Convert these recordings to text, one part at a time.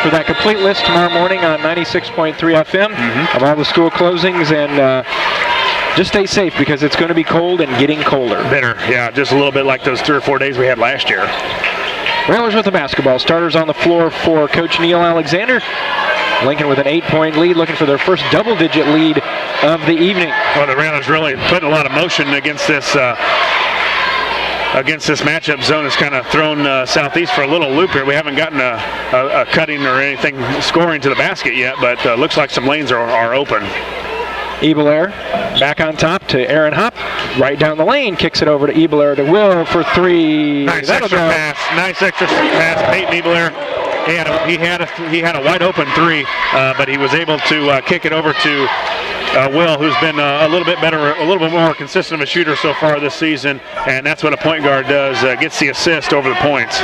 for that complete list tomorrow morning on 96.3 FM of all the school closings. And just stay safe because it's going to be cold and getting colder. Bitter, yeah, just a little bit like those 3 or 4 days we had last year. Railers with the basketball. Starters on the floor for Coach Neil Alexander. Lincoln with an 8-point lead, looking for their first double-digit lead of the evening. Well, the Railers really putting a lot of motion against this matchup. Zone has kind of thrown Southeast for a little loop here. We haven't gotten a cutting or anything scoring to the basket yet, but looks like some lanes are open. Ebelair back on top to Aaron Hop. Right down the lane, kicks it over to Ebelair to Will for 3. Nice extra pass. Nice extra pass. Peyton Ebelair. He had a wide open 3, but he was able to kick it over to Will, who's been a little bit better, a little bit more consistent of a shooter so far this season, and that's what a point guard does, gets the assist over the points.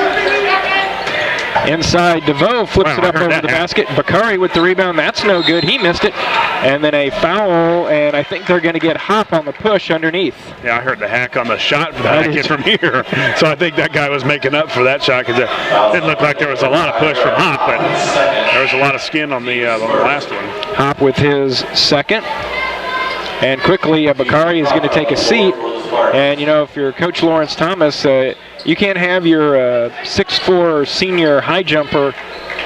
Inside, DeVoe flips it up over the basket. Bakari with the rebound. That's no good. He missed it. And then a foul, and I think they're going to get Hop on the push underneath. Yeah, I heard the hack on the shot from here. So I think that guy was making up for that shot because it didn't look like there was a lot of push from Hop, but there was a lot of skin on the last one. Hop with his second. And quickly, Bakari is going to take a seat. And, you know, if you're Coach Lawrence Thomas, you can't have your 6'4" senior high jumper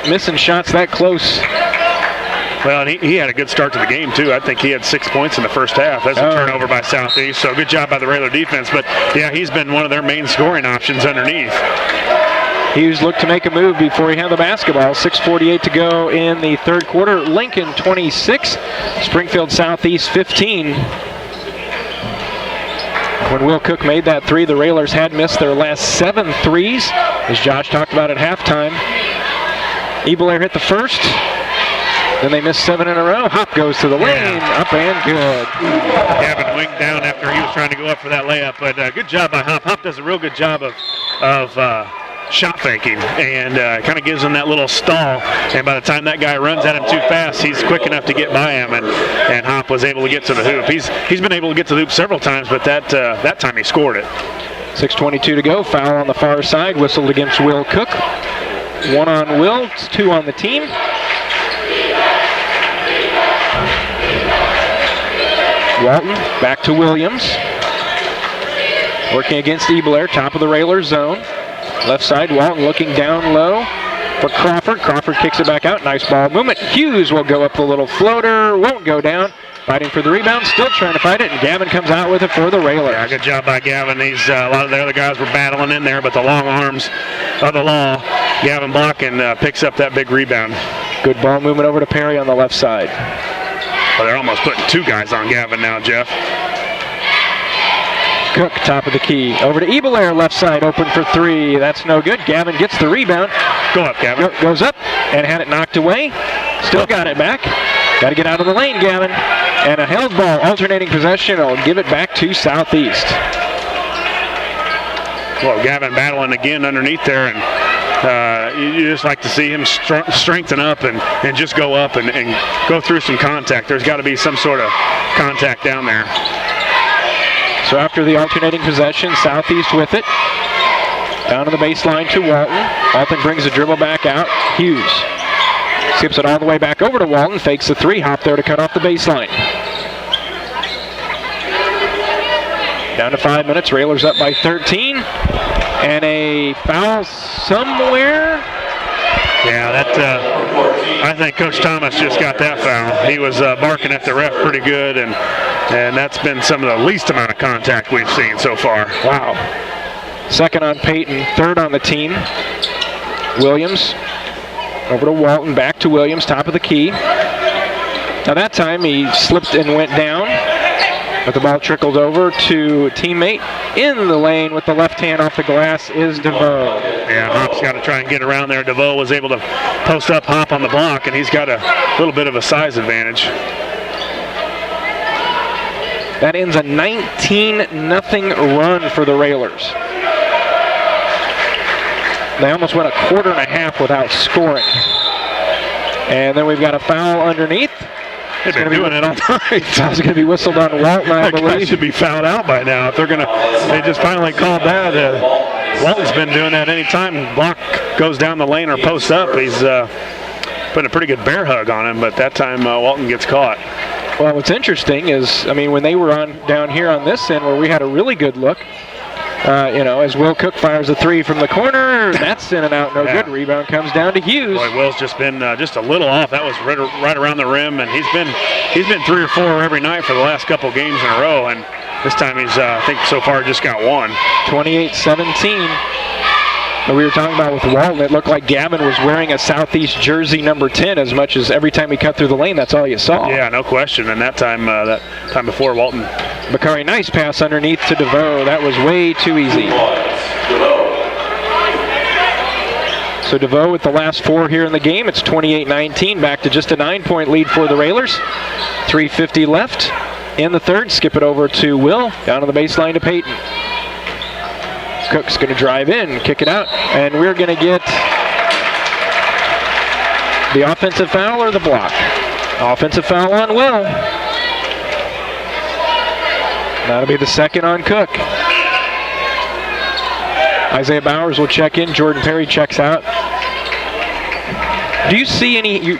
missing shots that close. Well, and he had a good start to the game, too. I think he had 6 points in the first half. That's a turnover by Southeast, so good job by the Railer defense. But, yeah, he's been one of their main scoring options underneath. Hughes looked to make a move before he had the basketball. 6:48 to go in the third quarter. Lincoln 26, Springfield Southeast 15. When Will Cook made that 3, the Railers had missed their last 7 threes, as Josh talked about at halftime. Ebelair hit the first. Then they missed 7 in a row. Hop goes to the lane, up and good. Gavin winged down after he was trying to go up for that layup, but good job by Hop. Hop does a real good job of shot faking and kind of gives him that little stall, and by the time that guy runs at him too fast, he's quick enough to get by him, and Hop was able to get to the hoop. He's been able to get to the hoop several times, but that time he scored it. 6:22 to go. Foul on the far side, whistled against Will Cook. 1 on Will, 2 on the team. Walton back to Williams. Working against Ebelair, top of the Railers zone. Left side, Walton looking down low for Crawford. Crawford kicks it back out. Nice ball movement. Hughes will go up the little floater. Won't go down. Fighting for the rebound. Still trying to fight it. And Gavin comes out with it for the Railers. Yeah, good job by Gavin. A lot of the other guys were battling in there, but the long arms of the law. Gavin Block and picks up that big rebound. Good ball movement over to Perry on the left side. Well, they're almost putting 2 guys on Gavin now, Jeff. Cook, top of the key. Over to Ebelair, left side, open for 3. That's no good. Gavin gets the rebound. Go up, Gavin. Goes up and had it knocked away. Still got it back. Got to get out of the lane, Gavin. And a held ball, alternating possession. Will give it back to Southeast. Well, Gavin battling again underneath there, and you just like to see him strengthen up and just go up and go through some contact. There's got to be some sort of contact down there. So after the alternating possession, Southeast with it. Down to the baseline to Walton. Walton brings the dribble back out. Hughes skips it all the way back over to Walton. Fakes the 3. Hop there to cut off the baseline. Down to 5 minutes. Railers up by 13. And a foul somewhere. Yeah, I think Coach Thomas just got that foul. He was barking at the ref pretty good, and that's been some of the least amount of contact we've seen so far. Wow. Second on Peyton, third on the team. Williams over to Walton, back to Williams, top of the key. Now that time he slipped and went down, but the ball trickled over to a teammate. In the lane with the left hand off the glass is DeVoe. Yeah, Hop's got to try and get around there. DeVoe was able to post up Hop on the block, and he's got a little bit of a size advantage. That ends a 19-0 run for the Railers. They almost went a quarter and a half without scoring. And then we've got a foul underneath. They've been doing it all night. Foul's going to be whistled on Walton, I believe. That guy should be fouled out by now. If they just finally called that. Walton's been doing that anytime Block goes down the lane or posts up. putting a pretty good bear hug on him, but that time Walton gets caught. Well, what's interesting is, I mean, when they were down here on this end where we had a really good look, as Will Cook fires a three from the corner, that's in and out, no good. Rebound comes down to Hughes. Boy, Will's just been just a little off. That was right around the rim, and he's been 3 or 4 every night for the last couple games in a row, and this time he's, I think so far, just got one. 28-17. We were talking about with Walton, it looked like Gavin was wearing a Southeast jersey number 10 as much as every time he cut through the lane, that's all you saw. Yeah, no question. And that time before, Walton. Bakari, nice pass underneath to DeVoe. That was way too easy. So DeVoe with the last 4 here in the game. It's 28-19, back to just a 9-point lead for the Railers. 3:50 left in the third. Skip it over to Will, down on the baseline to Peyton. Cook's going to drive in, kick it out, and we're going to get the offensive foul or the block. Offensive foul on Will. That'll be the second on Cook. Isaiah Bowers will check in. Jordan Perry checks out. Do you see any,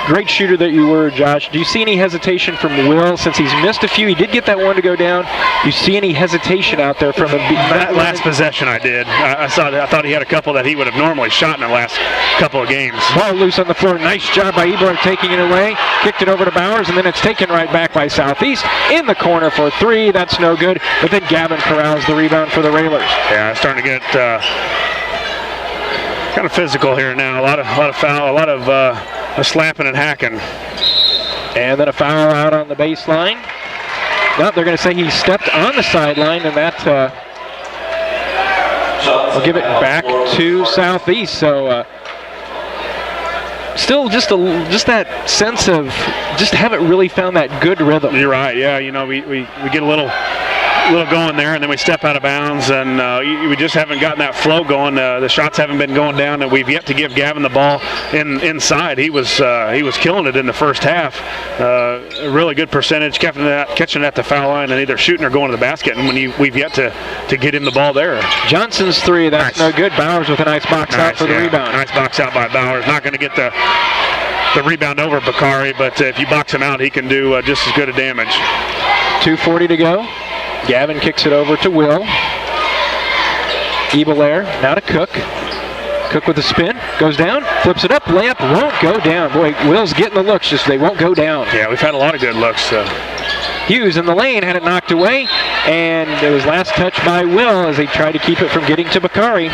great shooter that you were, Josh, do you see any hesitation from Will since he's missed a few? He did get that one to go down. Do you see any hesitation out there from him? That last possession I did. I thought he had a couple that he would have normally shot in the last couple of games. Ball loose on the floor. Nice job by Ebler taking it away. Kicked it over to Bowers, and then it's taken right back by Southeast. In the corner for 3. That's no good. But then Gavin corrals the rebound for the Railers. Yeah, it's starting to get kind of physical here now. A lot of foul, a lot of slapping and hacking. And then a foul out on the baseline. No, they're going to say he stepped on the sideline, and that will give it back to Southeast. So still just that sense of just haven't really found that good rhythm. You're right. Yeah, we get a little going there, and then we step out of bounds, and we just haven't gotten that flow going. The shots haven't been going down, and we've yet to give Gavin the ball inside. He was killing it in the first half. A really good percentage, catching it at the foul line, and either shooting or going to the basket. And we've yet to get him the ball there. Johnson's 3, that's nice. No good. Bowers with a nice box out for the rebound. Nice box out by Bowers. Not going to get the rebound over Bakari, but if you box him out, he can do just as good a damage. 2:40 to go. Gavin kicks it over to Will. Ebelair now to Cook. Cook with a spin, goes down, flips it up, layup won't go down. Boy, Will's getting the looks, just they won't go down. Yeah, we've had a lot of good looks. Hughes in the lane, had it knocked away, and it was last touch by Will as he tried to keep it from getting to Bakari.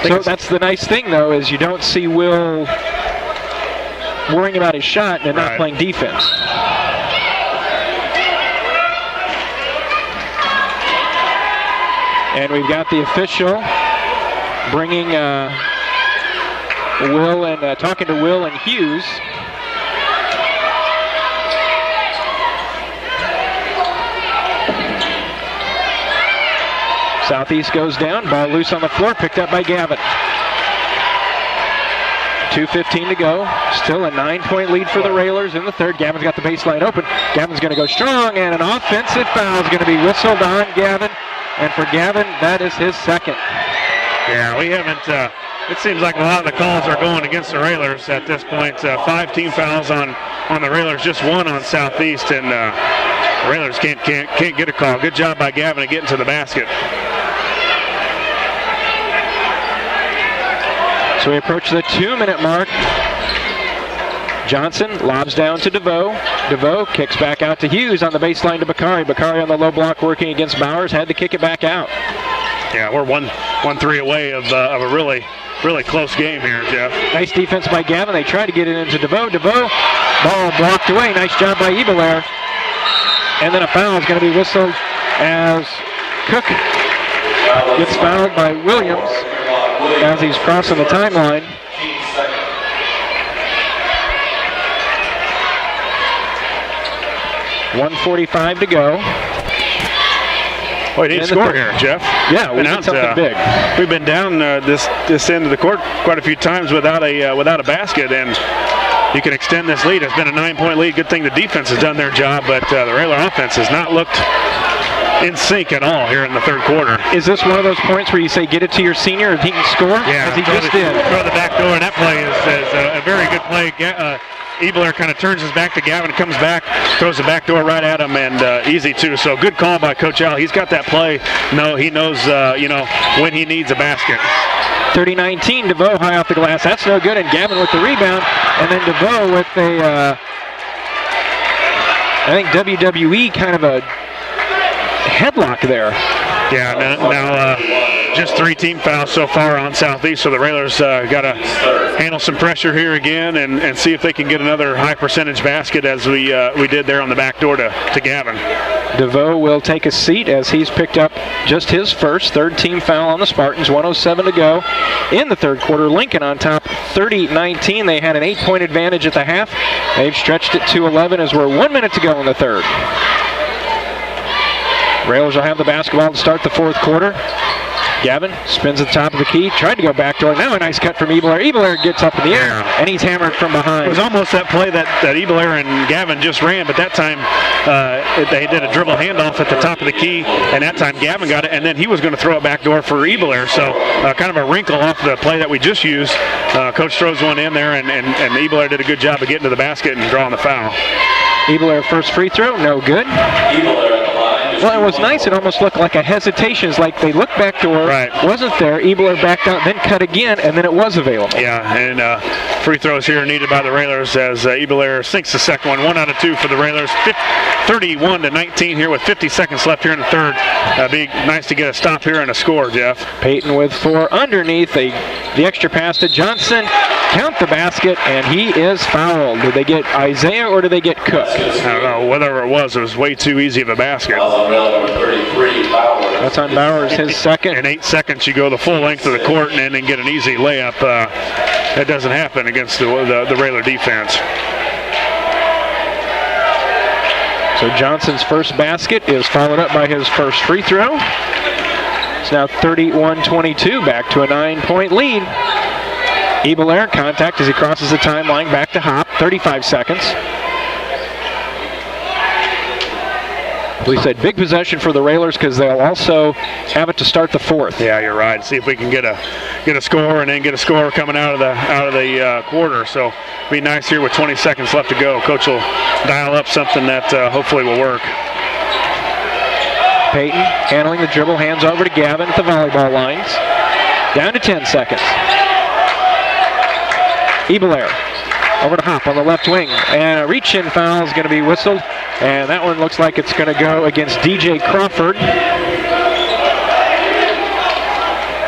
So that's the nice thing, though, is you don't see Will worrying about his shot and not playing defense. And we've got the official bringing Will and talking to Will and Hughes. Southeast goes down, ball loose on the floor, picked up by Gavin. 2:15 to go. Still a 9-point lead for the Railers in the third. Gavin's got the baseline open. Gavin's going to go strong, and an offensive foul is going to be whistled on Gavin. And for Gavin, that is his second. Yeah, we haven't, it seems like a lot of the calls are going against the Railers at this point. 5 team fouls on the Railers, just 1 on Southeast, and the Railers can't get a call. Good job by Gavin at getting to the basket. So we approach the 2-minute mark. Johnson lobs down to DeVoe. DeVoe kicks back out to Hughes on the baseline to Bakari. Bakari on the low block working against Bowers. Had to kick it back out. Yeah, we're 1-3 away of a really close game here, Jeff. Nice defense by Gavin. They try to get it into DeVoe. DeVoe, ball blocked away. Nice job by Ebelair. And then a foul is going to be whistled as Cook gets fouled by Williams as he's crossing the timeline. .145 to go. Well, he didn't score here, Jeff. Yeah, we did something big. We've been down this end of the court quite a few times without a basket, and you can extend this lead. It's been a 9-point lead. Good thing the defense has done their job, but the Railer offense has not looked in sync at all here in the third quarter. Is this one of those points where you say get it to your senior and he can score? Yeah, as he just did. Throw the back door, and that play is a very good play. Ebler kind of turns his back to Gavin, comes back, throws the back door right at him, and easy too. So good call by Coach Al. He's got that play. No, he knows, when he needs a basket. 30-19, DeVoe high off the glass. That's no good, and Gavin with the rebound, and then DeVoe with a, I think WWE kind of a headlock there. Yeah, now just 3 team fouls so far on Southeast, so the Railers got to handle some pressure here again and see if they can get another high percentage basket as we did there on the back door to Gavin. DeVoe will take a seat as he's picked up just his first third team foul on the Spartans. 1:07 to go in the third quarter. Lincoln on top 30-19. They had an 8-point advantage at the half. They've stretched it to 11 as we're 1 minute to go in the third. Railers will have the basketball to start the fourth quarter. Gavin spins at the top of the key, tried to go backdoor. Now a nice cut from Ebler. Ebler gets up in the air, and he's hammered from behind. It was almost that play that Ebler and Gavin just ran, but that time they did a dribble handoff at the top of the key, and that time Gavin got it, and then he was going to throw it backdoor for Ebler. So kind of a wrinkle off the play that we just used. Coach throws one in there, and Ebler did a good job of getting to the basket and drawing the foul. Ebler first free throw, no good. Well, it was nice. It almost looked like a hesitation. It's like they looked back door, wasn't there. Ebler backed out, then cut again, and then it was available. Yeah, and free throws here needed by the Railers as Ebler sinks the second one. 1 out of 2 for the Railers. 31-19 here with 50 seconds left here in the third. Be nice to get a stop here and a score, Jeff. Peyton with 4 underneath. The extra pass to Johnson. Count the basket, and he is fouled. Did they get Isaiah or did they get Cook? I don't know. Whatever it was way too easy of a basket. That's on Bowers, his second. In 8 seconds, you go the full length of the court and then get an easy layup. That doesn't happen against the Railer defense. So Johnson's first basket is followed up by his first free throw. It's now 31-22, back to a 9-point lead. Ebler contact as he crosses the timeline, back to Hop, 35 seconds. We said big possession for the Railers because they'll also have it to start the fourth. Yeah, you're right. See if we can get a score and then get a score coming out of the quarter. So it'll be nice here with 20 seconds left to go. Coach will dial up something that hopefully will work. Peyton handling the dribble, hands over to Gavin at the volleyball lines. Down to 10 seconds. Ebler over to Hop on the left wing, and a reach-in foul is going to be whistled, and that one looks like it's going to go against DJ Crawford.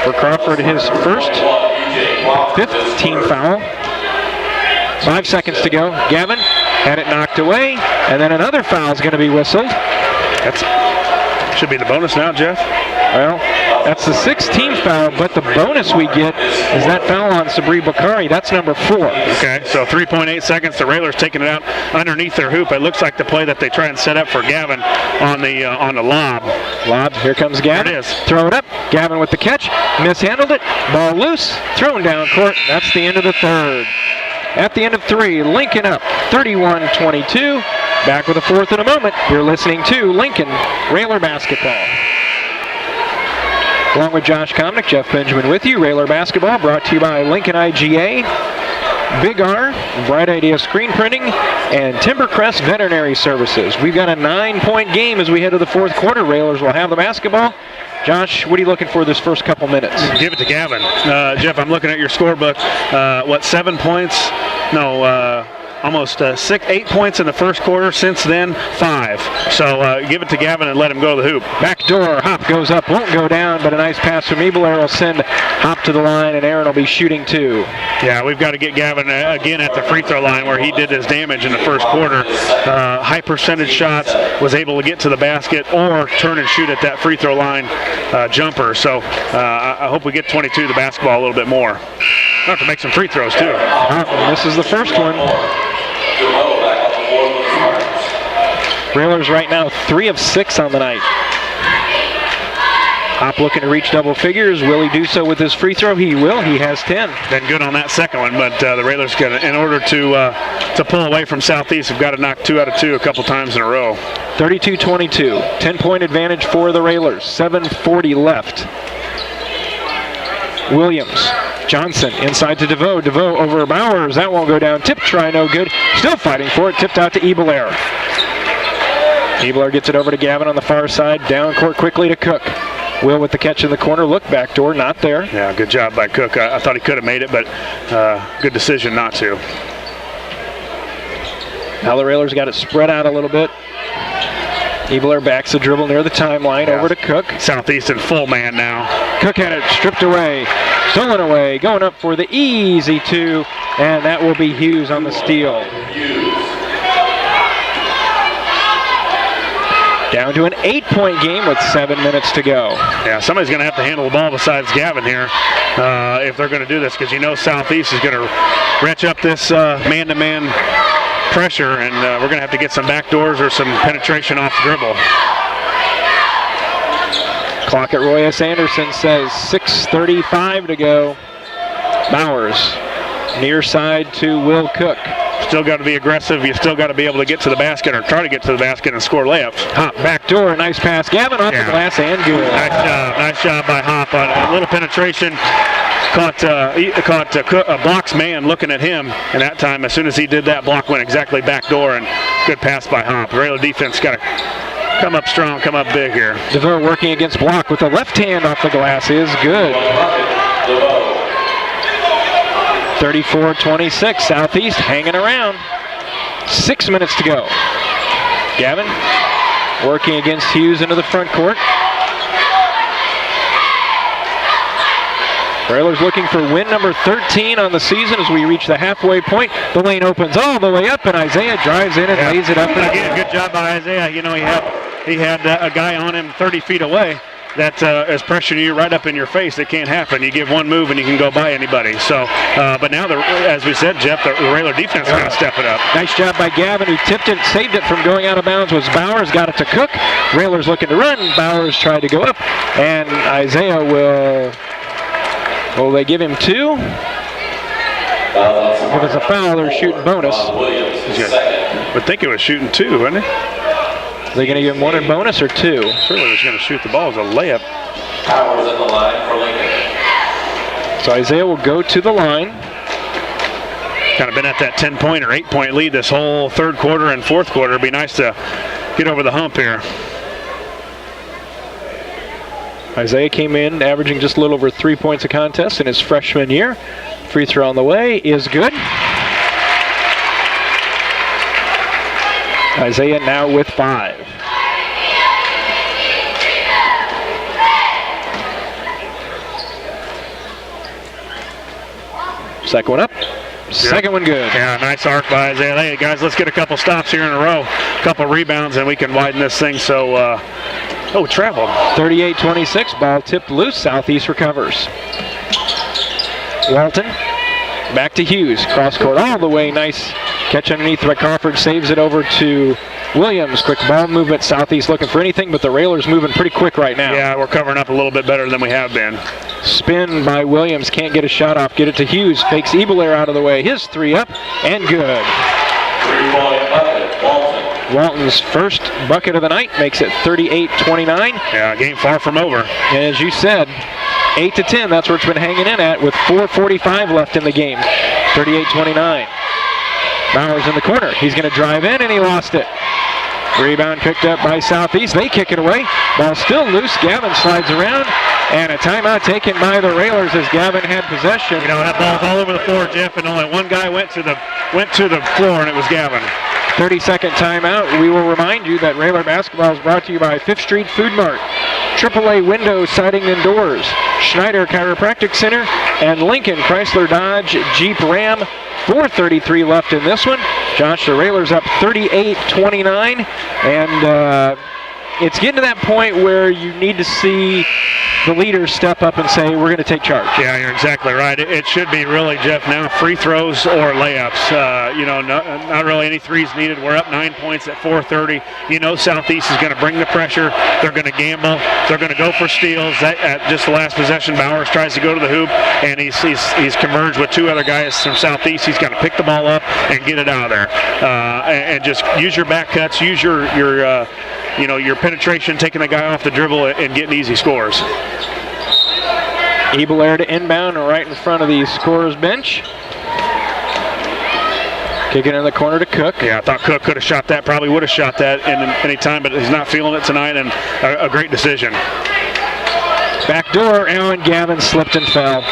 For Crawford, his first, 5th team foul. 5 seconds to go. Gavin had it knocked away, and then another foul is going to be whistled. That should be the bonus now, Jeff. Well, that's the 6th team foul, but the bonus we get is that foul on Sabri Bakari. That's number 4. Okay, so 3.8 seconds. The Railers taking it out underneath their hoop. It looks like the play that they try and set up for Gavin on the lob. Lob, here comes Gavin. There it is. Throw it up. Gavin with the catch. Mishandled it. Ball loose. Thrown down court. That's the end of the third. At the end of 3, Lincoln up 31-22. Back with a fourth in a moment. You're listening to Lincoln Railer Basketball. Along with Josh Komnick, Jeff Benjamin with you. Railer Basketball brought to you by Lincoln IGA, Big R, Bright Idea Screen Printing, and Timbercrest Veterinary Services. We've got a 9-point game as we head to the fourth quarter. Railers will have the basketball. Josh, what are you looking for this first couple minutes? Give it to Gavin. Jeff, I'm looking at your scorebook. 7 points? No, almost 8 points in the first quarter. Since then, 5. So give it to Gavin and let him go to the hoop. Back door, Hop goes up, won't go down, but a nice pass from Ebler will send Hop to the line, and Aaron will be shooting 2. Yeah, we've got to get Gavin again at the free throw line where he did his damage in the first quarter. High percentage shots, was able to get to the basket or turn and shoot at that free throw line jumper. So I hope we get 22 the basketball a little bit more. We'll have to make some free throws too. This is the first one. Railers right now 3 of 6 on the night. Hop looking to reach double figures. Will he do so with his free throw? He will. He has 10. Been good on that second one, but the Railers got in order to pull away from Southeast, have got to knock 2 out of 2 a couple times in a row. 32-22. 10-point advantage for the Railers. 7:40 left. Williams. Johnson inside to DeVoe. DeVoe over Bowers. That won't go down. Tip try no good. Still fighting for it. Tipped out to Ebelair. Ebelair gets it over to Gavin on the far side. Down court quickly to Cook. Will with the catch in the corner. Look back door. Not there. Yeah, good job by Cook. I thought he could have made it, but good decision not to. Now the Railers got it spread out a little bit. Ebelair backs the dribble near the timeline, over to Cook. Southeast in full man now. Cook had it stripped away, stolen away, going up for the easy two, and that will be Hughes on the steal. Down to an 8-point game with 7 minutes to go. Yeah, somebody's going to have to handle the ball besides Gavin here if they're going to do this, because you know Southeast is going to wrench up this man-to-man pressure, and we're going to have to get some backdoors or some penetration off the dribble. Clock at Roy S. Anderson says 6:35 to go. Bowers, near side to Will Cook. Still got to be aggressive. You still got to be able to get to the basket or try to get to the basket and score layups. Hop back door, nice pass. Gavin off the glass and good. Nice job by Hop on a little penetration. Caught Block's man looking at him, and that time, as soon as he did that, Block went exactly back door, and good pass by Hop. Railer defense got to come up strong, come up big here. DeVoe working against Block with the left hand off the glass is good. 34-26, Southeast hanging around. 6 minutes to go. Gavin working against Hughes into the front court. Railers looking for win number 13 on the season as we reach the halfway point. The lane opens all the way up, and Isaiah drives in and lays it up. Again, good job by Isaiah. You know, he had a guy on him 30 feet away that is pressuring you right up in your face. It can't happen. You give one move and you can go by anybody. So, but now, as we said, Jeff, the Railer defense is going to step it up. Nice job by Gavin, who tipped it, saved it from going out of bounds. Was Bowers, got it to Cook. Railers looking to run. Bowers tried to go up, and Isaiah will they give him 2? If it's a foul, they're shooting bonus. I would think it was shooting 2, wasn't it? Are they going to give him 1 in bonus or 2? Certainly was going to shoot the ball as a layup. Powers in the line for Lincoln. So Isaiah will go to the line. Kind of been at that 10-point or 8-point lead this whole third quarter and fourth quarter. It'd be nice to get over the hump here. Isaiah came in averaging just a little over 3 points a contest in his freshman year. Free throw on the way is good. Isaiah now with 5. Second one up. Second one good. Yeah, nice arc by Isaiah. Hey, guys, let's get a couple stops here in a row. A couple rebounds, and we can widen this thing. So, travel. 38-26, ball tipped loose. Southeast recovers. Walton, back to Hughes. Cross court all the way. Nice catch underneath. Crawford saves it over to Williams. Quick ball movement. Southeast looking for anything, but the Railers moving pretty quick right now. Yeah, we're covering up a little bit better than we have been. Spin by Williams. Can't get a shot off. Get it to Hughes. Fakes Ebelair out of the way. His 3 up and good. 3-point bucket, Walton. Walton's first bucket of the night makes it 38-29. Yeah, game far from over. And as you said, 8-10, that's where it's been hanging in at with 4:45 left in the game. 38-29. Bowers in the corner. He's going to drive in, and he lost it. Rebound picked up by Southeast. They kick it away. Ball still loose. Gavin slides around, and a timeout taken by the Railers as Gavin had possession. You know, that ball's all over the floor, Jeff, and only one guy went to the floor, and it was Gavin. 30-second timeout. We will remind you that Railer basketball is brought to you by 5th Street Food Mart, AAA Windows, Siding and Doors, Schneider Chiropractic Center, and Lincoln Chrysler Dodge Jeep Ram. 4:33 left in this one. Josh, the Railers up 38-29, and it's getting to that point where you need to see the leaders step up and say, we're going to take charge. Yeah, you're exactly right. It should be really, Jeff, now free throws or layups. Not really any threes needed. We're up 9 points at 4:30. Southeast is going to bring the pressure. They're going to gamble. They're going to go for steals. At just the last possession, Bowers tries to go to the hoop, and he's converged with two other guys from Southeast. He's got to pick the ball up and get it out of there. And just use your back cuts, use your penetration, taking a guy off the dribble and getting easy scores. Eagle Air to inbound right in front of the scorer's bench. Kicking in the corner to Cook. Yeah, I thought Cook could have shot that, probably would have shot that in any time, but he's not feeling it tonight, and a great decision. Back door, Allen Gavin slipped and fell.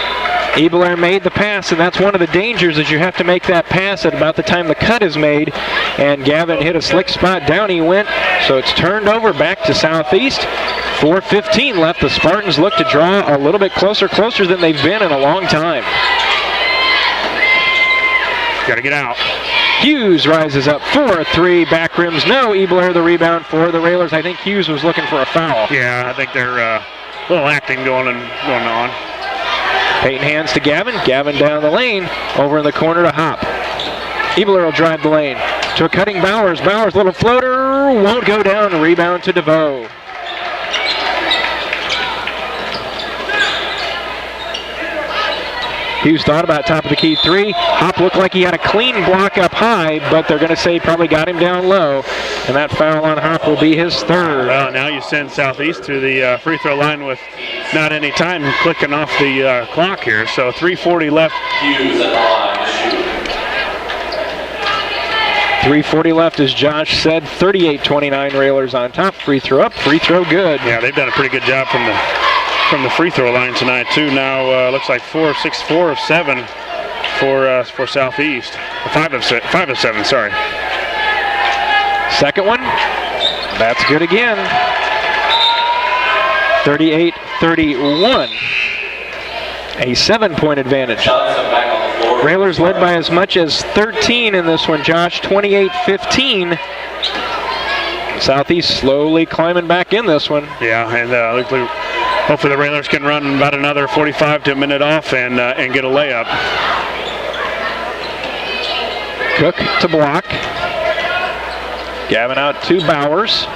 Eagle Air made the pass, and that's one of the dangers is you have to make that pass at about the time the cut is made. And Gavin hit a slick spot, down he went, so it's turned over back to Southeast. 4:15 left. The Spartans look to draw a little bit closer than they've been in a long time. Got to get out. Hughes rises up for a three, back rims no. Eagle Air the rebound for the Railers. I think Hughes was looking for a foul. Yeah, I think they're a little acting going on. Peyton hands to Gavin. Gavin down the lane, over in the corner to Hop. Eagle Air will drive the lane to a cutting Bowers. Bowers little floater, won't go down. Rebound to DeVoe. Hughes thought about top of the key three. Hop looked like he had a clean block up high, but they're going to say probably got him down low. And that foul on Hop will be his third. Well, now you send Southeast to the free throw line with not any time clicking off the clock here. So 3:40 left. Hughes at the line to shoot. 3:40 left, as Josh said. 38-29 Railers on top. Free throw up, free throw good. Yeah, they've done a pretty good job from the free throw line tonight too. Now looks like 4 of 7 for Southeast. 5 of 7. Sorry. Second one, that's good again. 38-31. A 7-point advantage. Railers led by as much as 13 in this one, Josh. 28-15. Southeast slowly climbing back in this one. Yeah, and hopefully the Railers can run about another 45 to a minute off and get a layup. Cook to Block. Gavin out to Bowers.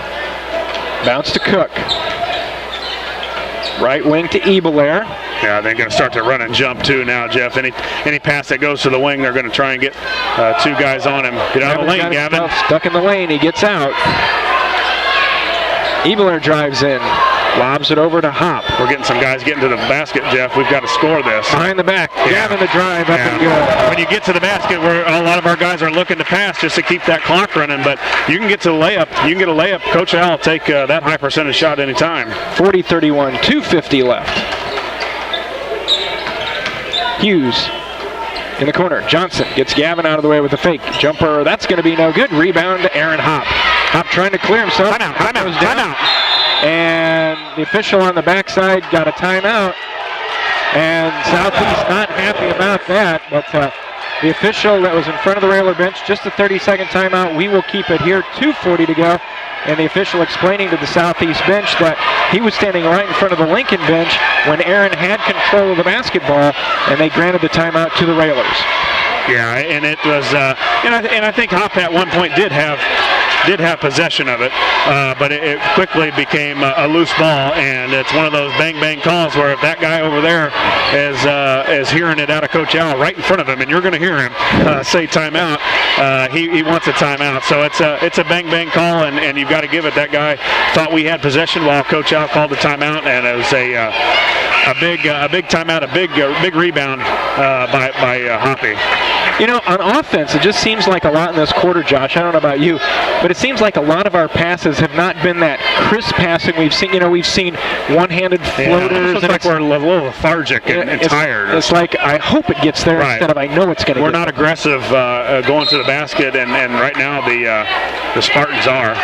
Bounce to Cook. Right wing to Ebeler. Yeah, they're going to start to run and jump too now, Jeff. Any pass that goes to the wing, they're going to try and get two guys on him. Get out of the lane, Gavin. Stuck in the lane, he gets out. Ebeler drives in. Lobs it over to Hop. We're getting some guys getting to the basket, Jeff. We've got to score this. Behind the back. Yeah. Gavin the drive up and good. When you get to the basket, where a lot of our guys are looking to pass just to keep that clock running, but you can get to the layup. You can get a layup. Coach Al will take that high percentage shot anytime. 40-31, 2:50 left. Hughes in the corner. Johnson gets Gavin out of the way with a fake. Jumper, that's going to be no good. Rebound to Aaron Hop. Hop trying to clear himself. Timeout. And the official on the backside got a timeout. And Southeast not happy about that, but the official that was in front of the Railer bench, just a 30-second timeout. We will keep it here. 2:40 to go. And the official explaining to the Southeast bench that he was standing right in front of the Lincoln bench when Aaron had control of the basketball, and they granted the timeout to the Railers. Yeah, and it was, and I think Hop at one point did have possession of it, but it quickly became a loose ball, and it's one of those bang calls where if that guy over there is hearing it out of Coach Al right in front of him, and you're going to hear him say timeout, he wants a timeout. So it's a bang call, and you've got to give it. That guy thought we had possession while Coach Al called the timeout, and it was a big timeout, a big rebound by Hoppy. You know, on offense, it just seems like a lot in this quarter, Josh. I don't know about you, but it seems like a lot of our passes have not been that crisp passing we've seen. You know, we've seen one-handed floaters. It's like we're a little lethargic and tired. It's like, I hope it gets there instead of I know it's going to get there. We're not aggressive going to the basket, and right now the Spartans are.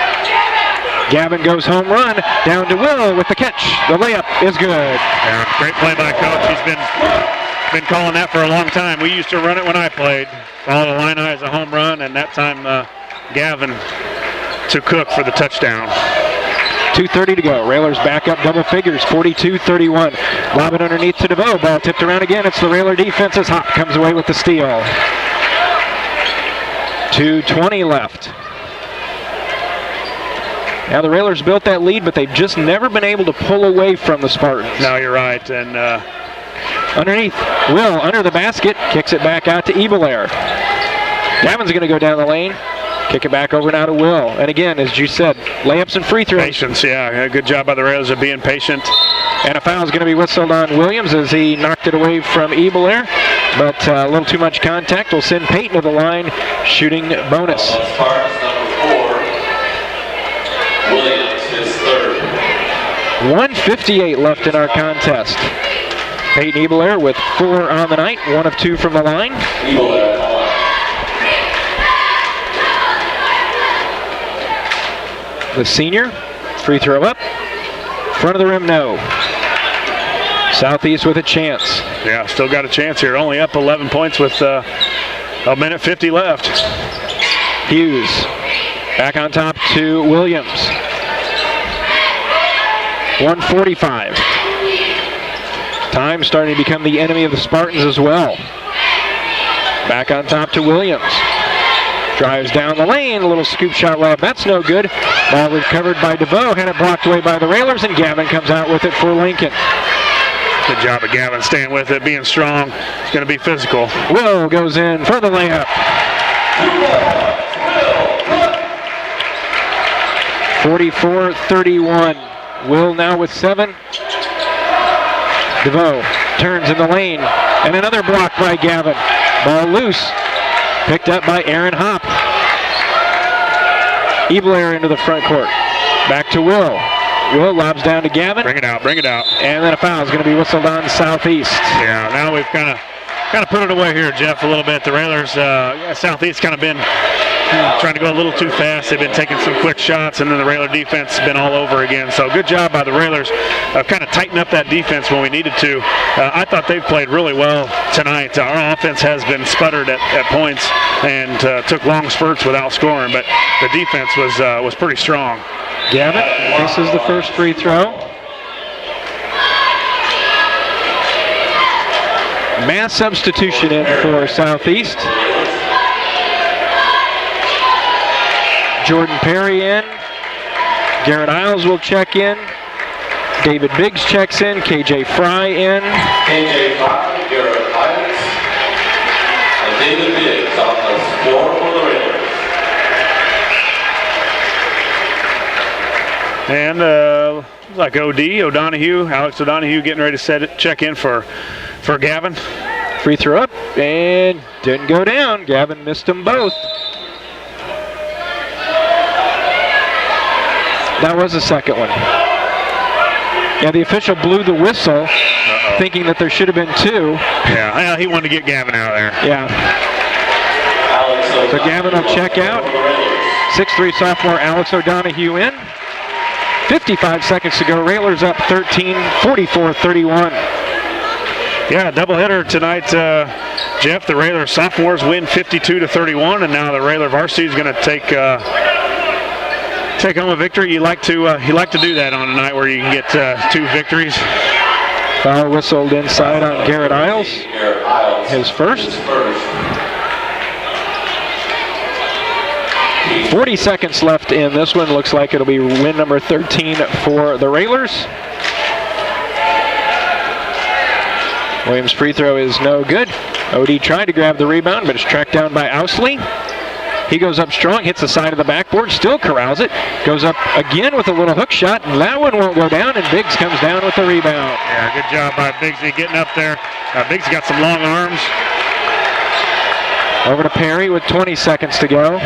Gavin goes home run, down to Will with the catch. The layup is good. Yeah, great play by Coach. He's been calling that for a long time. We used to run it when I played. Follow the line as a home run, and that time Gavin to Cook for the touchdown. 2:30 to go. Railers back up double figures, 42-31. Lob it underneath to DeVoe. Ball tipped around again. It's the Railer defense as Hop comes away with the steal. 2:20 left. Now the Railers built that lead, but they've just never been able to pull away from the Spartans. No, you're right. And underneath, Will under the basket, kicks it back out to Ebelair. Gavin's going to go down the lane, kick it back over now to Will. And again, as you said, layups and free throws. Patience, yeah. Good job by the Railers of being patient. And a foul is going to be whistled on Williams as he knocked it away from Ebelair. But a little too much contact will send Peyton to the line, shooting bonus. Spartans number 4. Williams, his third. 1:58 left in our contest. Peyton Ebelair with 4 on the night, 1 of 2 from the line. The senior, free throw up, front of the rim, no. Southeast with a chance. Yeah, still got a chance here. Only up 11 points with a minute 50 left. Hughes back on top to Williams. 1:45. Time starting to become the enemy of the Spartans as well. Back on top to Williams. Drives down the lane, a little scoop shot layup. That's no good. Ball recovered by DeVoe, had it blocked away by the Railers, and Gavin comes out with it for Lincoln. Good job of Gavin staying with it, being strong. It's going to be physical. Will goes in for the layup. 44-31. Will now with 7. DeVoe turns in the lane, and another block by Gavin. Ball loose, picked up by Aaron Hop. Ebelair into the front court. Back to Will. Will lobs down to Gavin. Bring it out, bring it out. And then a foul is going to be whistled on Southeast. Yeah, now we've kind of put it away here, Jeff, a little bit. The Railers, Southeast kind of been trying to go a little too fast. They've been taking some quick shots, and then the Railer defense has been all over again. So good job by the Railers of kind of tightening up that defense when we needed to. I thought they've played really well tonight. Our offense has been sputtered at points and took long spurts without scoring, but the defense was pretty strong. Gavin misses the first free throw. Mass substitution in for Southeast. Jordan Perry in. Garrett Isles will check in. David Biggs checks in. KJ Fry in. KJ Fry, Garrett Isles, and David Biggs on the floor for the Railers. And like O'Donohue, Alex O'Donohue getting ready to check in for Gavin. Free throw up and didn't go down. Gavin missed them both. That was the second one. Yeah, the official blew the whistle, thinking that there should have been 2. Yeah, he wanted to get Gavin out of there. Yeah. So Gavin will check out. 6'3" sophomore Alex O'Donohue in. 55 seconds to go. Railers up 13, 44-31. Yeah, doubleheader tonight, Jeff. The Railer sophomores win 52-31, and now the Railer varsity is going to take home a victory. You like to do that on a night where you can get 2 victories. Foul whistled inside on Garrett Isles. His first. 40 seconds left in this one. Looks like it'll be win number 13 for the Railers. Williams' free throw is no good. OD tried to grab the rebound, but it's tracked down by Ousley. He goes up strong, hits the side of the backboard, still corrals it. Goes up again with a little hook shot, and that one won't go down, and Biggs comes down with the rebound. Yeah, good job by Biggsy getting up there. Biggs got some long arms. Over to Perry with 20 seconds to go.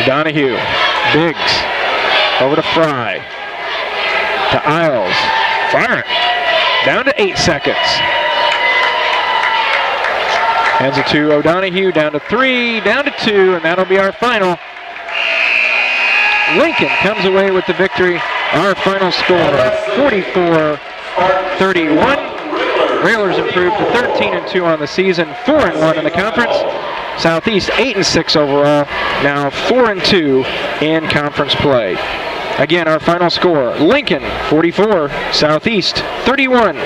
Donahue, Biggs, over to Fry, to Isles, fire it, down to 8 seconds. Hands it to O'Donohue, down to 3, down to 2, and that'll be our final. Lincoln comes away with the victory. Our final score, 44-31. Railers improved to 13-2 on the season, 4-1 in the conference. Southeast 8-6 overall, now 4-2 in conference play. Again, our final score, Lincoln 44, Southeast 31.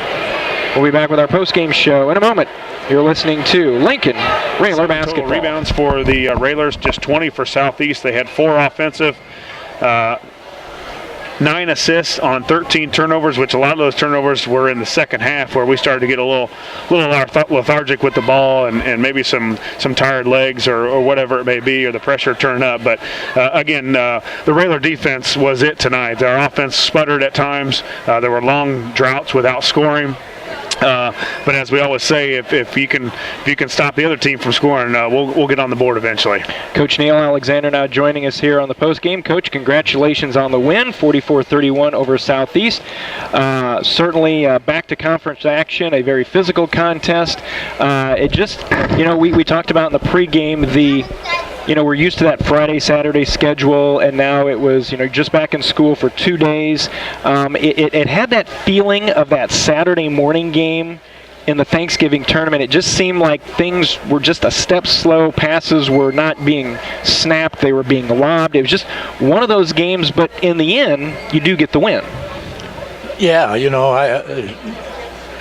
We'll be back with our post-game show in a moment. You're listening to Lincoln Railer Basketball. Total rebounds for the Railers, just 20 for Southeast. They had 4 offensive, 9 assists on 13 turnovers, which a lot of those turnovers were in the second half, where we started to get a little lethargic with the ball and maybe some tired legs or whatever it may be, or the pressure turning up. But again, the Railer defense was it tonight. Our offense sputtered at times. There were long droughts without scoring. But as we always say, if you can stop the other team from scoring, we'll get on the board eventually. Coach Neil Alexander now joining us here on the postgame. Coach, congratulations on the win, 44-31 over Southeast. Certainly back to conference action, a very physical contest. It just, we talked about in the pregame we're used to that Friday, Saturday schedule, and now it was, just back in school for 2 days. It had that feeling of that Saturday morning game in the Thanksgiving tournament. It just seemed like things were just a step slow. Passes were not being snapped. They were being lobbed. It was just one of those games, but in the end, you do get the win. Yeah,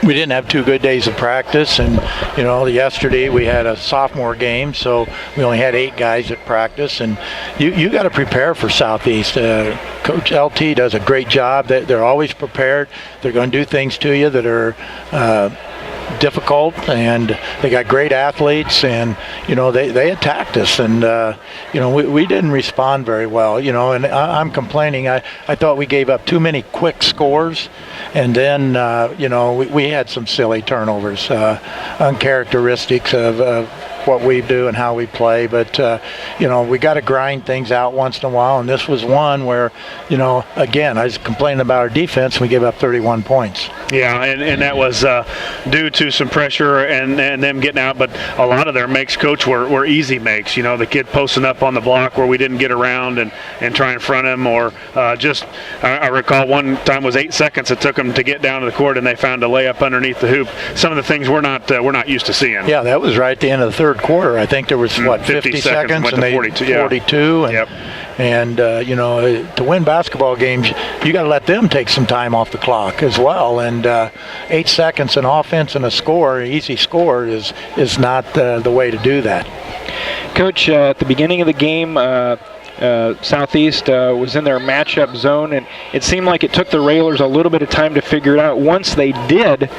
we didn't have 2 good days of practice, and yesterday we had a sophomore game, so we only had 8 guys at practice, and you got to prepare for Southeast. Coach LT does a great job. They're always prepared. They're going to do things to you that are difficult, and they got great athletes, and they attacked us, and we didn't respond very well, and I'm complaining. I thought we gave up too many quick scores, and then we had some silly turnovers, uncharacteristics of what we do and how we play, but we got to grind things out once in a while, and this was one where again, I was complaining about our defense, and we gave up 31 points. Yeah, and that was due to some pressure and them getting out, but a lot of their makes, Coach, were easy makes. The kid posting up on the block where we didn't get around and try in front of him, or I recall one time was 8 seconds it took them to get down to the court, and they found a layup underneath the hoop. Some of the things we're not used to seeing. Yeah, that was right at the end of the third quarter. I think there was 50 seconds and they 42. Yeah. 42, and yep. And to win basketball games, you got to let them take some time off the clock as well. And 8 seconds in offense and a score, easy score, is not the way to do that. Coach, at the beginning of the game, Southeast was in their matchup zone, and it seemed like it took the Railers a little bit of time to figure it out. Once they did,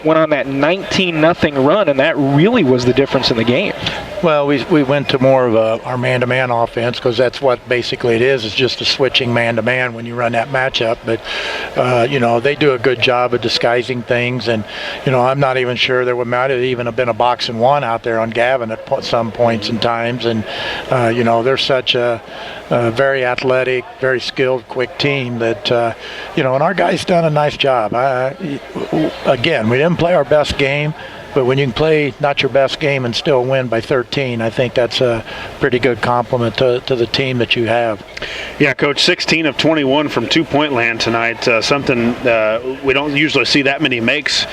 went on that 19-0 run, and that really was the difference in the game. Well, we went to more of our man-to-man offense, because that's what basically it is just a switching man-to-man when you run that matchup. But, they do a good job of disguising things, and, I'm not even sure there might have even have been a box and one out there on Gavin at some points and times. And, they're such a very athletic, very skilled, quick team that, and our guys done a nice job. Again, we didn't play our best game, but when you can play not your best game and still win by 13, I think that's a pretty good compliment to the team that you have. Yeah, Coach, 16 of 21 from two-point land tonight. Something we don't usually see that many makes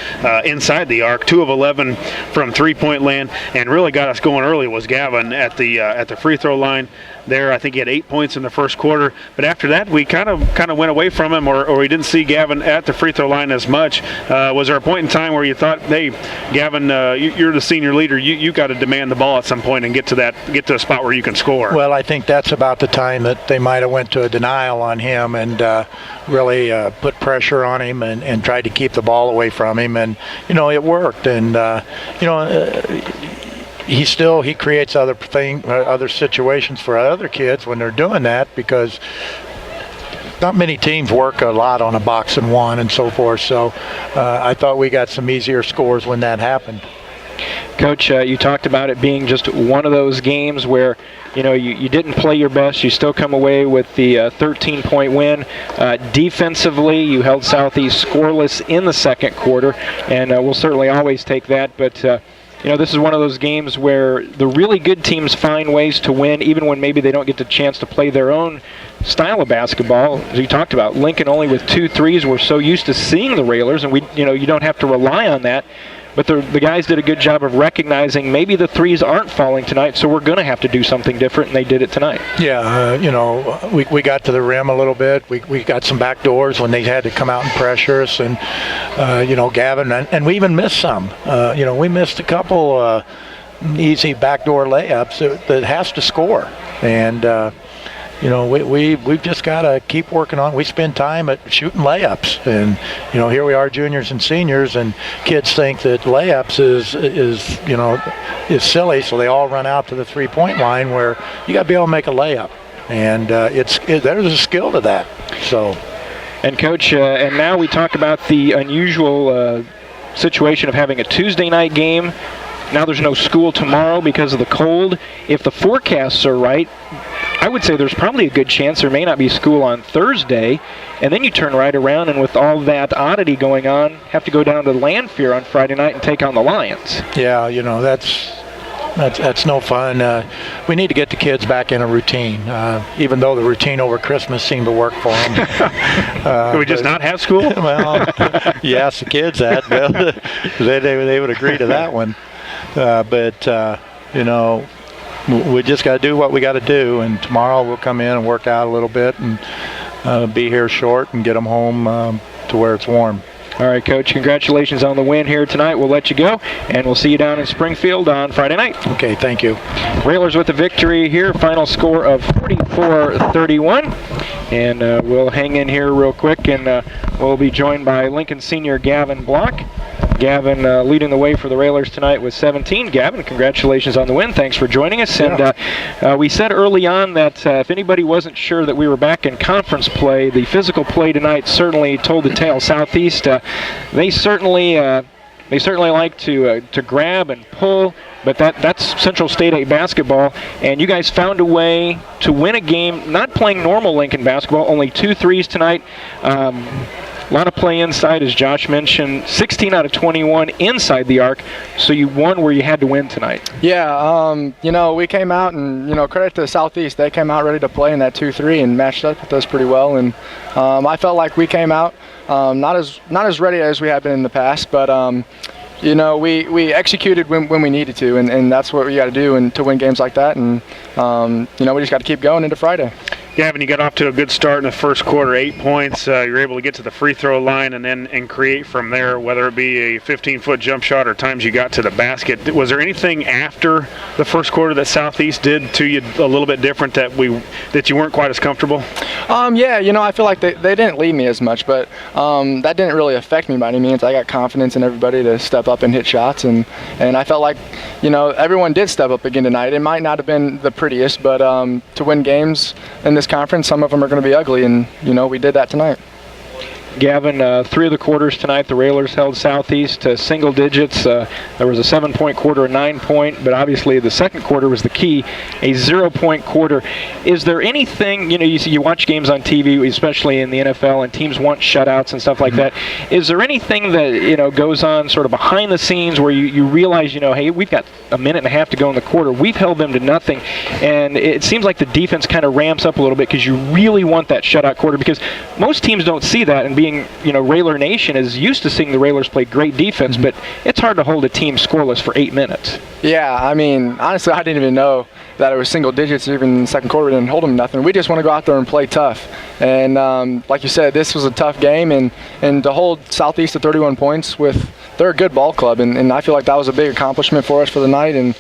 inside the arc. 2 of 11 from three-point land, and really got us going early was Gavin at the free throw line. There, I think he had 8 points in the first quarter, but after that we kind of went away from him, or we didn't see Gavin at the free throw line as much. Was there a point in time where you thought, hey, Gavin, you're the senior leader, you got to demand the ball at some point and get to a spot where you can score? Well, I think that's about the time that they might have went to a denial on him and really put pressure on him and tried to keep the ball away from him, and it worked, and he creates other situations for other kids when they're doing that, because not many teams work a lot on a box and one and so forth. So I thought we got some easier scores when that happened. Coach, you talked about it being just one of those games where you didn't play your best. You still come away with the 13-point win. Defensively, you held Southeast scoreless in the second quarter, and we'll certainly always take that. But this is one of those games where the really good teams find ways to win, even when maybe they don't get the chance to play their own style of basketball. As you talked about, Lincoln only with 2 threes. We're so used to seeing the Railers, and you don't have to rely on that. but the guys did a good job of recognizing maybe the threes aren't falling tonight, so we're going to have to do something different, and they did it tonight. Yeah, we got to the rim a little bit. We got some back doors when they had to come out and pressure us, and Gavin, and we even missed some. We missed a couple easy backdoor layups that has to score, and we've just got to keep working on. We spend time at shooting layups, and here we are, juniors and seniors, and kids think that layups is silly, so they all run out to the 3-point line where you got to be able to make a layup, and there's a skill to that. So, and Coach, and now we talk about the unusual situation of having a Tuesday night game. Now there's no school tomorrow because of the cold. If the forecasts are right, I would say there's probably a good chance there may not be school on Thursday, and then you turn right around and with all that oddity going on, have to go down to Lanphier on Friday night and take on the Lions. Yeah, that's no fun. We need to get the kids back in a routine, even though the routine over Christmas seemed to work for them. Can we just not have school? Well, you ask the kids that, they would agree to that one. We just got to do what we got to do, and tomorrow we'll come in and work out a little bit and be here short and get them home to where it's warm. All right, Coach, congratulations on the win here tonight. We'll let you go, and we'll see you down in Springfield on Friday night. Okay, thank you. Railers with the victory here, final score of 44-31. And we'll hang in here real quick, and we'll be joined by Lincoln senior Gavin Block. Gavin leading the way for the Railers tonight with 17. Gavin, congratulations on the win. Thanks for joining us. Yeah. And we said early on that if anybody wasn't sure that we were back in conference play, the physical play tonight certainly told the tale. Southeast, they certainly like to grab and pull, but that's Central State A basketball, and you guys found a way to win a game, not playing normal Lincoln basketball, only 2 threes tonight. A lot of play inside, as Josh mentioned, 16 out of 21 inside the arc, so you won where you had to win tonight. Yeah, we came out, and, credit to Southeast. They came out ready to play in that 2-3 and matched up with us pretty well, and I felt like we came out not as ready as we have been in the past, but we executed when we needed to, and that's what we got to do and to win games like that, and we just got to keep going into Friday. Gavin, you got off to a good start in the first quarter, 8 points. You were able to get to the free throw line and create from there, whether it be a 15-foot jump shot or times you got to the basket. Was there anything after the first quarter that Southeast did to you a little bit different that you weren't quite as comfortable? I feel like they didn't lead me as much, but that didn't really affect me by any means. I got confidence in everybody to step up and hit shots, and I felt like, everyone did step up again tonight. It might not have been the prettiest, but to win games in this conference, some of them are going to be ugly, and we did that tonight. Gavin, 3 of the quarters tonight, the Railers held Southeast to single digits. There was a 7-point quarter, a 9-point, but obviously the second quarter was the key, a 0-point quarter. Is there anything, you watch games on TV, especially in the NFL, and teams want shutouts and stuff like that. Is there anything that, goes on sort of behind the scenes where you realize, hey, we've got a minute and a half to go in the quarter. We've held them to nothing, and it seems like the defense kind of ramps up a little bit because you really want that shutout quarter, because most teams don't see that, and being, Railer Nation is used to seeing the Railers play great defense, but it's hard to hold a team scoreless for 8 minutes. Yeah, honestly, I didn't even know that it was single digits even in the second quarter. We didn't hold them nothing. We just want to go out there and play tough. And like you said, this was a tough game, and to hold Southeast to 31 points they're a good ball club, and I feel like that was a big accomplishment for us for the night, and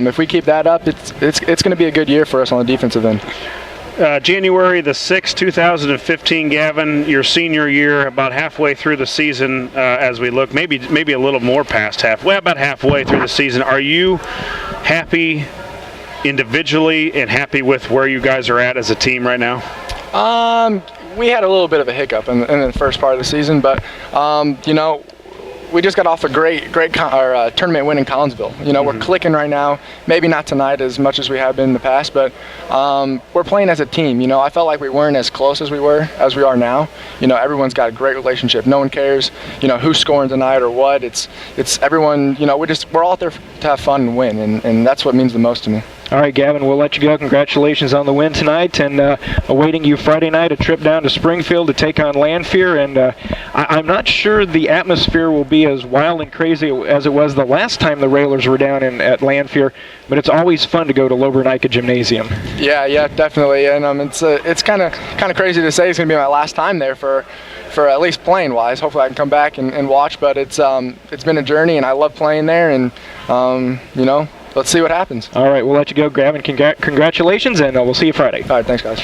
if we keep that up, it's going to be a good year for us on the defensive end. January the 6th, 2015, Gavin, your senior year, about halfway through the season as we look, maybe a little more past about halfway through the season. Are you happy individually and happy with where you guys are at as a team right now? We had a little bit of a hiccup in the first part of the season, but we just got off a great tournament win in Collinsville. We're clicking right now. Maybe not tonight as much as we have been in the past, but we're playing as a team. I felt like we weren't as close as we are now. Everyone's got a great relationship. No one cares, who's scoring tonight or what. It's everyone. We're all out there to have fun and win, and that's what means the most to me. All right, Gavin, we'll let you go. Congratulations on the win tonight, and awaiting you Friday night, a trip down to Springfield to take on Lanphier. And I'm not sure the atmosphere will be as wild and crazy as it was the last time the Railers were down at Lanphier, but it's always fun to go to Lobernica Gymnasium. Yeah, definitely. And it's kind of crazy to say it's going to be my last time there for at least playing wise. Hopefully I can come back and watch, but it's been a journey, and I love playing there, and let's see what happens. All right, we'll let you go, Gavin. Congratulations, and we'll see you Friday. All right, thanks, guys.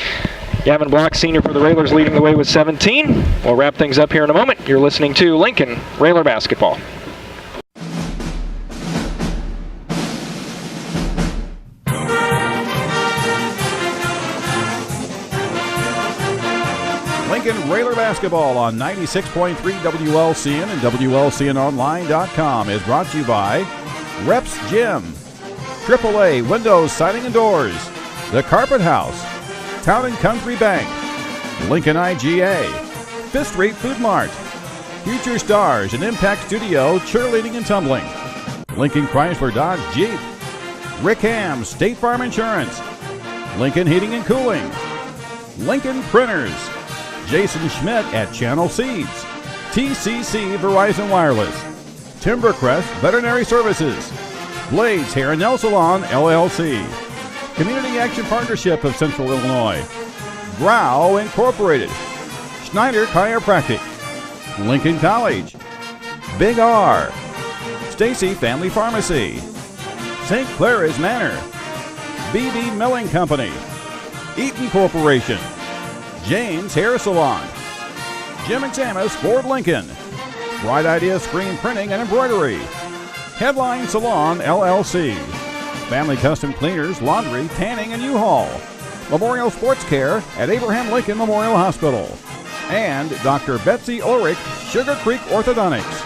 Gavin Block, senior for the Railers, leading the way with 17. We'll wrap things up here in a moment. You're listening to Lincoln Railer Basketball. Lincoln Railer Basketball on 96.3 WLCN and WLCNonline.com is brought to you by Reps Gym, AAA Windows, Siding and Doors, The Carpet House, Town & Country Bank, Lincoln IGA, Fifth Street Food Mart, Future Stars and Impact Studio Cheerleading and Tumbling, Lincoln Chrysler Dodge Jeep, Rick Ham State Farm Insurance, Lincoln Heating and Cooling, Lincoln Printers, Jason Schmidt at Channel Seeds, TCC Verizon Wireless, Timbercrest Veterinary Services, Blades Hair and Nail Salon LLC, Community Action Partnership of Central Illinois, Grau Incorporated, Schneider Chiropractic, Lincoln College, Big R, Stacy Family Pharmacy, St. Clara's Manor, BB Milling Company, Eaton Corporation, James Hair Salon, Jim Examus Ford Lincoln, Bright Idea Screen Printing and Embroidery, Headline Salon LLC, Family Custom Cleaners, Laundry, Tanning and U-Haul, Memorial Sports Care at Abraham Lincoln Memorial Hospital, and Dr. Betsy Ulrich, Sugar Creek Orthodontics.